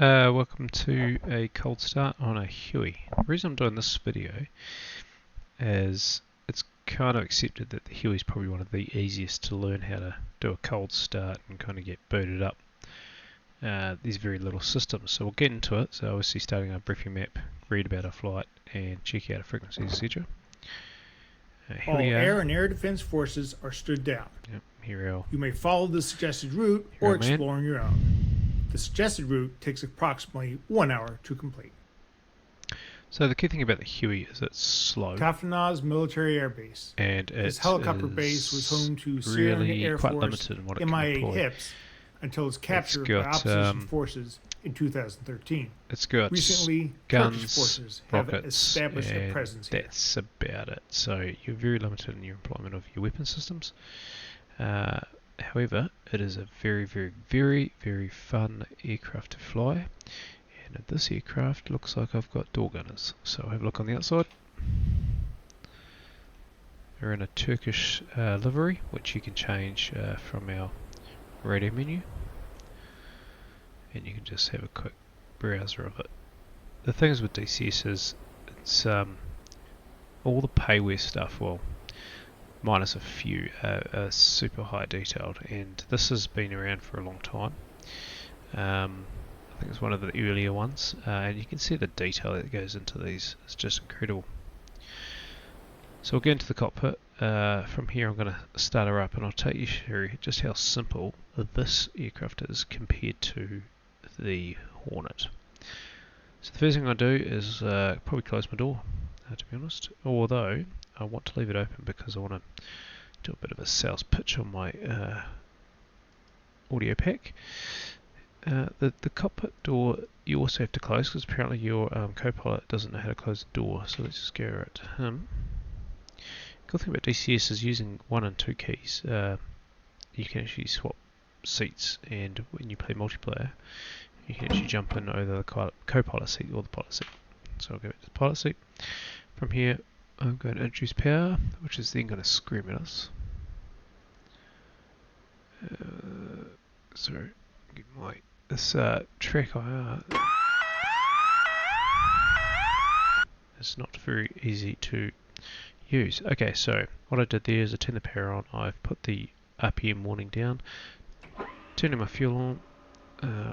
Welcome to a cold start on a Huey. The reason I'm doing this video is it's kind of accepted that the Huey is probably one of the easiest to learn how to do a cold start and kind of get booted up. These very little systems. So we'll get into it. So obviously starting our briefing map, read about our flight and check out our frequencies, etc. All air and air defense forces are stood down. Yep, here you may follow the suggested route or explore on your own. The suggested route takes approximately 1 hour to complete. So the key thing about the Huey is it's slow. Kaftanaz Military Air Base. And this helicopter base was home to Syrian really Air quite Force limited in what it MIA can HIPS until its capture by opposition forces in 2013. It's got recently guns, Turkish forces rockets, have established a presence here. That's about it. So you're very limited in your employment of your weapon systems. However, it is a very, very, very, very fun aircraft to fly. And this aircraft looks like I've got door gunners. So have a look on the outside. We're in a Turkish livery, which you can change from our radio menu. And you can just have a quick browser of it. The things with DCS is it's all the payware stuff, well, minus a few, are super high detailed, and this has been around for a long time. I think it's one of the earlier ones, and you can see the detail that goes into these. It's just incredible. So we'll get into the cockpit. From here I'm going to start her up and I'll take you through just how simple this aircraft is compared to the Hornet. So the first thing I do is probably close my door, to be honest, although I want to leave it open because I want to do a bit of a sales pitch on my audio pack. The cockpit door you also have to close because apparently your co-pilot doesn't know how to close the door, so let's just go at him. Good thing about DCS is using 1 and 2 keys. You can actually swap seats, and when you play multiplayer you can actually jump in either the co-pilot seat or the pilot seat. So I'll go back to the pilot seat. From here I'm going to introduce power, which is then going to scream at us. Sorry, get my this track IR. It's not very easy to use. Okay, so what I did there is I turned the power on. I've put the RPM warning down, turning my fuel on,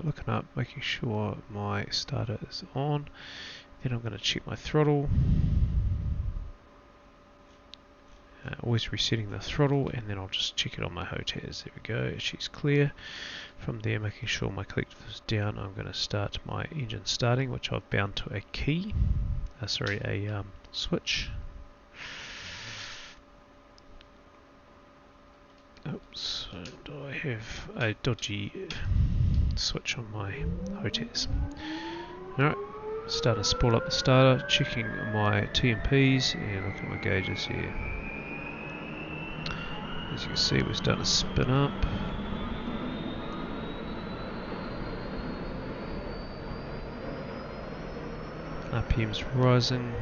looking up, making sure my starter is on. Then I'm going to check my throttle. Always resetting the throttle, and then I'll just check it on my HOTAS. There we go, she's clear. From there, making sure my collective is down, I'm going to start my engine starting, which I've bound to a key. A switch. Oops, and I have a dodgy switch on my HOTAS. Alright, starting to spool up the starter, checking my TMPs, and look at my gauges here. As you can see, we're starting to spin up. RPM's rising.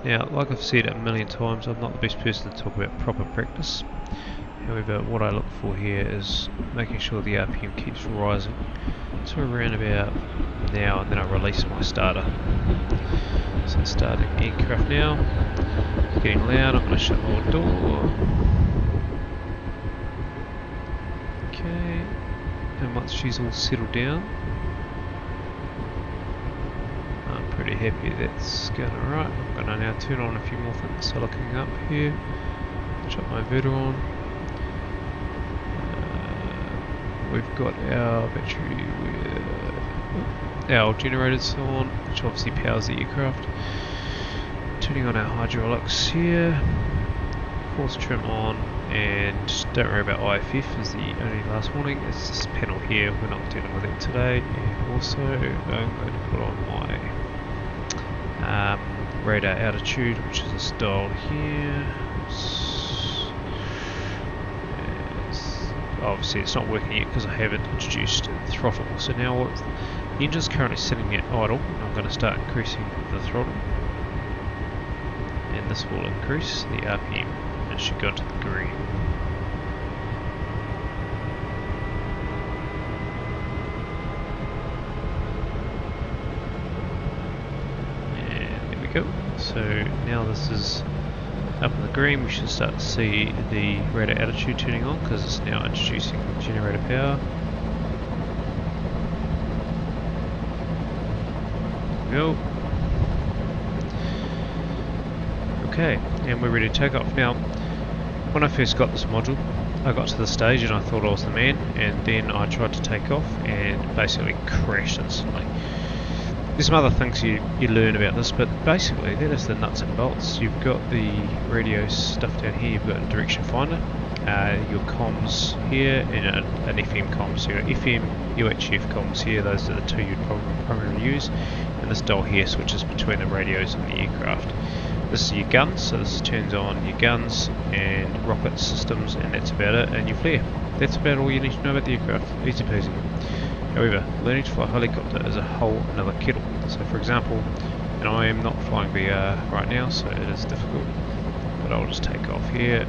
Now, like I've said a million times, I'm not the best person to talk about proper practice. However, what I look for here is making sure the RPM keeps rising. So around about now, and then I release my starter. So starting aircraft now. It's getting loud, I'm going to shut my door. Okay, and once she's all settled down, I'm pretty happy that's going alright. I'm going to now turn on a few more things. So looking up here, shut my inverter on. We've got our battery, our generators on, which obviously powers the aircraft. Turning on our hydraulics here, force trim on, and don't worry about IFF is the only last warning. It's this panel here, we're not dealing with it today. And also I'm going to put on my radar altitude, which is this dial here. Obviously it's not working yet because I haven't introduced the throttle. So now the engine's currently sitting at idle, and I'm going to start increasing the throttle. And this will increase the RPM, and it should go to the green. go. So now this is up in the green. We should start to see the radar altitude turning on because it's now introducing generator power. Go. Okay, and we're ready to take off. Now, when I first got this module, I got to the stage and I thought I was the man, and then I tried to take off and basically crashed instantly. There's some other things you learn about this, but basically that is the nuts and bolts. You've got the radio stuff down here, you've got a direction finder, your comms here, and an FM comms. So you've got FM, UHF comms here, those are the two you'd primarily use, and this dial here switches between the radios and the aircraft. This is your guns, so this turns on your guns and rocket systems, and that's about it, and your flare. That's about all you need to know about the aircraft, easy peasy. However, learning to fly a helicopter is a whole another kettle. So for example, and I am not flying VR right now, so it is difficult, but I'll just take off here.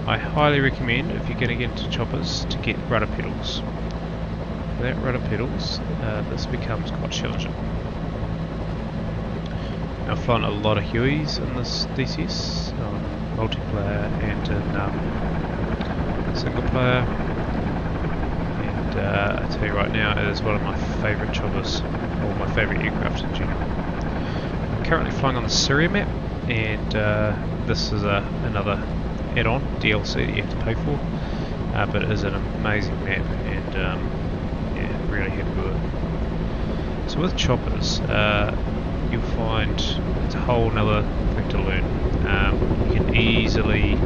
I highly recommend, if you're going to get into choppers, to get rudder pedals. Without rudder pedals, this becomes quite challenging. Now, I've flown a lot of Hueys in this DCS, multiplayer and in single player, and I tell you right now, it is one of my favourite choppers, or my favourite aircraft in general. I'm currently flying on the Syria map, and this is another add-on, DLC, that you have to pay for, but it is an amazing map, and yeah, really happy with it. So with choppers, you'll find it's a whole nother thing to learn. You can easily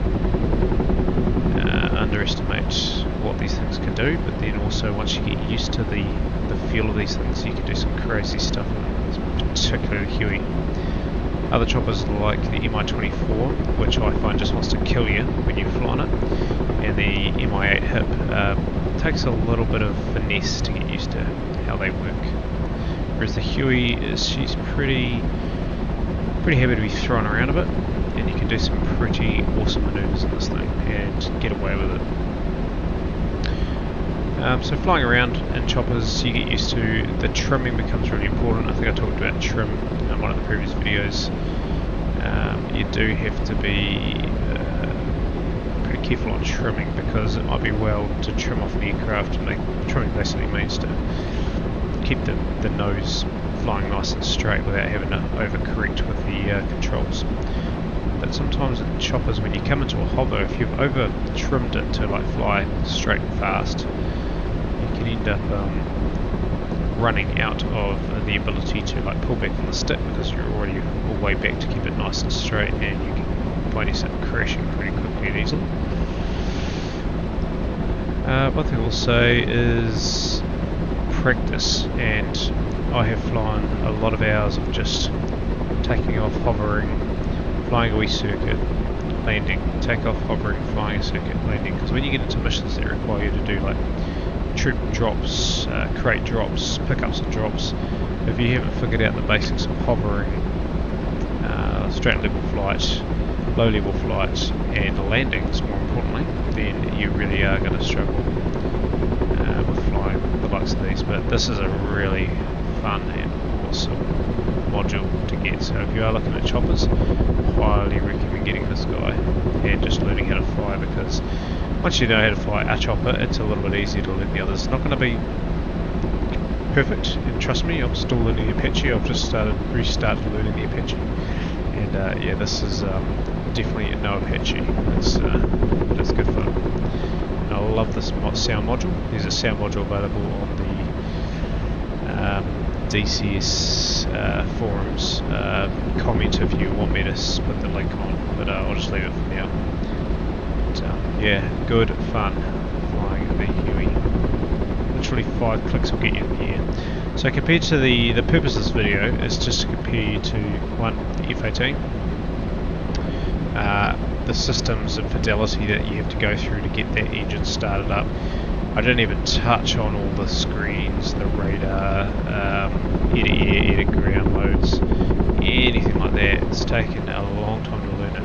underestimate what these things can do, but then also once you get used to the feel of these things, you can do some crazy stuff with them, particularly the Huey. Other choppers like the Mi-24, which I find just wants to kill you when you fly on it, and the Mi-8 hip takes a little bit of finesse to get used to how they work. Whereas the Huey she's pretty happy to be thrown around a bit, and you can do some pretty awesome manoeuvres in this thing and get away with it. So flying around in choppers, you get used to the trimming becomes really important. I think I talked about trim in one of the previous videos. You do have to be pretty careful on trimming because it might be well to trim off an aircraft. Trimming basically means to keep the nose flying nice and straight without having to overcorrect with the controls. But sometimes in choppers, when you come into a hover, if you've over trimmed it to like fly straight and fast, you can end up running out of the ability to like pull back on the stick because you're already all the way back to keep it nice and straight, and you can find yourself crashing pretty quickly and easily. One thing I will say is practice, and I have flown a lot of hours of just taking off, hovering, flying a wee circuit, landing, take off, hovering, flying a circuit, landing, because when you get into missions that require you to do like troop drops, crate drops, pickups and drops, if you haven't figured out the basics of hovering, straight level flight, low level flight, and landings more importantly, then you really are going to struggle with flying the likes of these. But this is a really fun and awesome module to get, so if you are looking at choppers, highly recommend getting this guy and just learning how to fly, because once you know how to fly a chopper, it's a little bit easier to learn the others. It's not going to be perfect, and trust me, I'm still learning the Apache. I've just restarted learning the Apache, and yeah, this is definitely no Apache. It's good fun. And I love this sound module. There's a sound module available on the DCS forums. Comment if you want me to put the link on, but I'll just leave it for now. But, yeah, good fun flying the Huey. Literally 5 clicks will get you in the air. So compared to the purpose of this video is just to compare you to the F-18. The systems and fidelity that you have to go through to get that engine started up. I didn't even touch on all the screens, the radar, air-to-air, air-to-ground modes, anything like that. It's taken a long time to learn it.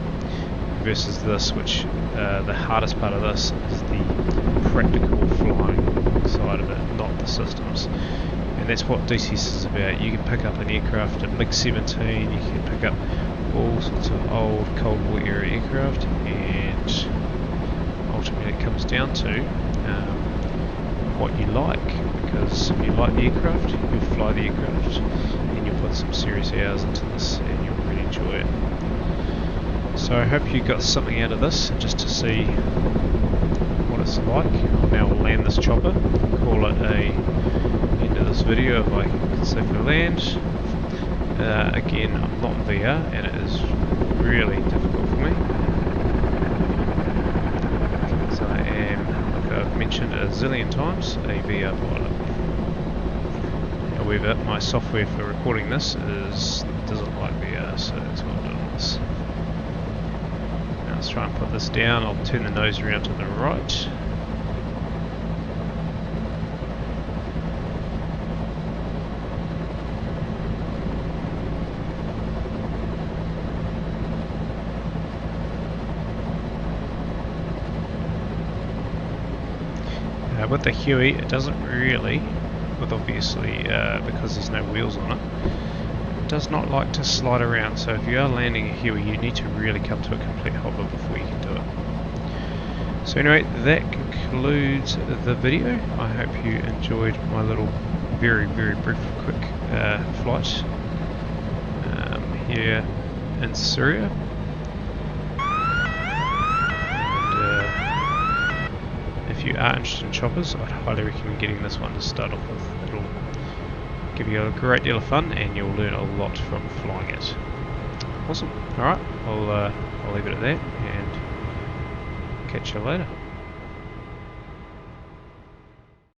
Versus this, which the hardest part of this is the practical flying side of it, not the systems. And And that's what DCS is about. You can pick up an aircraft, a MiG-17, you can pick up all sorts of old Cold War era aircraft, and ultimately it comes down to what you like, because if you like the aircraft, you'll fly the aircraft, and you'll put some serious hours into this, and you'll really enjoy it. So I hope you got something out of this, just to see what it's like. Now we'll land this chopper, call it a end of this video if I can safely land. Again, I'm not VR, and it is really difficult for me. So I am, like I've mentioned a zillion times, a VR pilot. However, my software for recording this doesn't like VR, so that's what I'm doing this. Now let's try and put this down. I'll turn the nose around to the right. With the Huey, it doesn't really, with obviously because there's no wheels on it, it does not like to slide around. So if you are landing a Huey, you need to really come to a complete hover before you can do it. So anyway, that concludes the video. I hope you enjoyed my little very brief quick flight here in Syria. If you are interested in choppers, I'd highly recommend getting this one to start off with. It'll give you a great deal of fun, and you'll learn a lot from flying it. Awesome. Alright, I'll leave it at that, and catch you later.